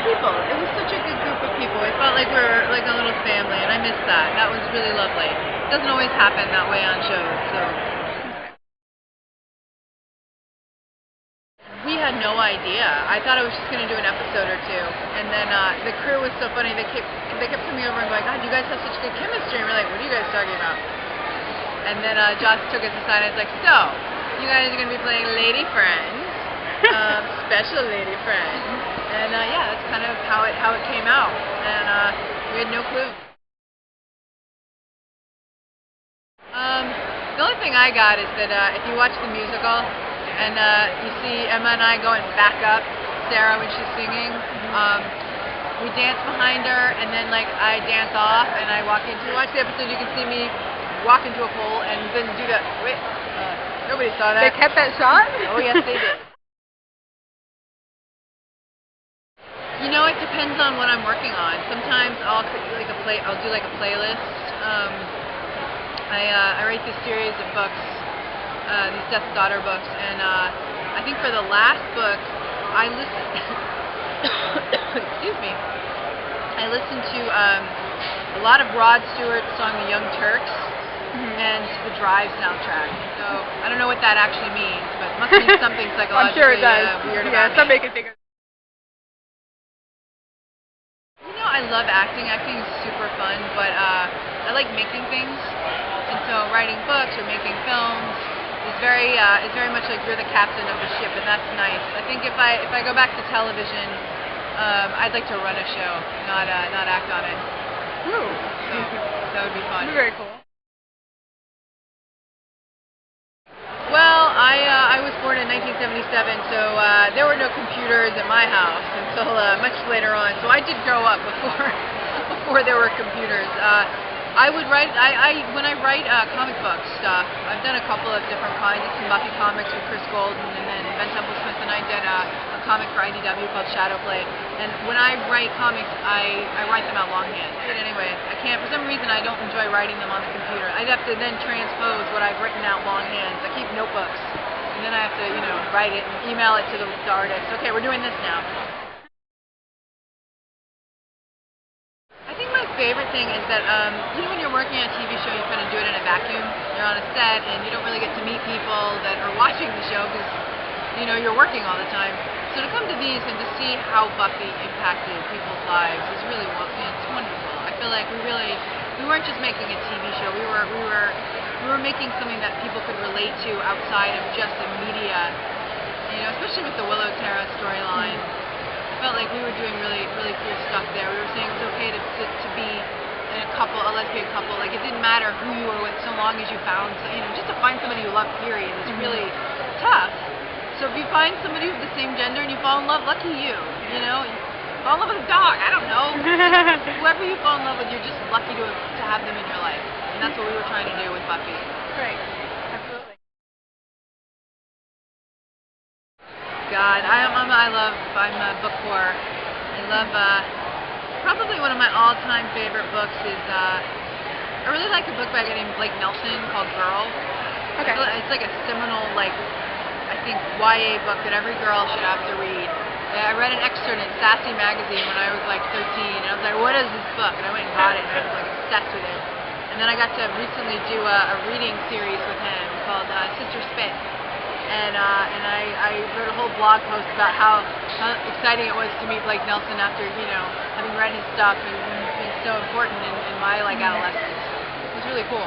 people. It was such a good group of people. It felt like we were like a little family, and I missed that. That was really lovely. It doesn't always happen that way on shows, so. We had no idea. I thought I was just going to do an episode or two, and then the crew was so funny. They kept coming over and going, "God, you guys have such good chemistry." And we're like, "What are you guys talking about?" And then Joss took us aside and was like, "So, you guys are going to be playing lady friends, special lady friends." And yeah, that's kind of how it came out, and we had no clue. The only thing I got is that if you watch the musical and you see Emma and I going back up Sarah when she's singing, we dance behind her, and then like I dance off and I walk into. Watch the episode, you can see me walk into a pole and then do that. Wait, nobody saw that. They kept that shot? Oh yes, they did. You know, it depends on what I'm working on. Sometimes I'll do like a playlist. I write this series of books, these Death's Daughter books, and I think for the last book, I listened. Excuse me. I listened to a lot of Rod Stewart's song "The Young Turks" and the Drive soundtrack. So I don't know what that actually means, but it must mean something psychologically I'm sure it does. Weird about some make it bigger. You know, I love acting. Acting is super fun, but I like making things, and so writing books or making films is very much like you're the captain of the ship, and that's nice. I think if I go back to television, I'd like to run a show, not act on it. Ooh. So that would be fun. Very cool. Well, I was born in 1977, so there were no computers in my house until much later on. So I did grow up before there were computers. I would write. When I write comic book stuff, I've done a couple of different kinds. Some Buffy comics with Chris Golden, and then Ben Smith and I did a comic for IDW called Shadowplay. And when I write comics, I write them out longhand. But anyway, I can't. For some reason, I don't enjoy writing them on the computer. I'd have to then transpose what I've written out longhand. I keep notebooks, and then I have to, write it and email it to the artist. Okay, we're doing this now. I think my favorite thing is that, when you're working on a TV show, you kind of do it in a vacuum. You're on a set, and you don't really get to meet people that are watching the show because, you're working all the time. So to come to these and to see how Buffy impacted people's lives is really, it's wonderful. I feel like we weren't just making a TV show. We were making something that people could relate to outside of just the media. Especially with the Willow Tara storyline. I felt like we were doing really, really cool stuff there. We were saying it's okay to be in a lesbian couple. Like, it didn't matter who you were with so long as you found, just to find somebody you love, period, is really tough. So if you find somebody with the same gender and you fall in love, lucky you, You fall in love with a dog, I don't know. Whoever you fall in love with, you're just lucky to have them in your life. And that's what we were trying to do with Buffy. Great. Absolutely. God, I'm a book whore. I love, probably one of my all-time favorite books is, I really like a book by a guy named Blake Nelson called Girl. Okay. It's like a seminal, I think, YA book that every girl should have to read. I read an excerpt in Sassy magazine when I was 13, and I was like, what is this book? And I went and got it, and I was obsessed with it. And then I got to recently do a reading series with him called Sister Spit. And I wrote a whole blog post about how exciting it was to meet Blake Nelson after, having read his stuff and being so important in my adolescence. It was really cool.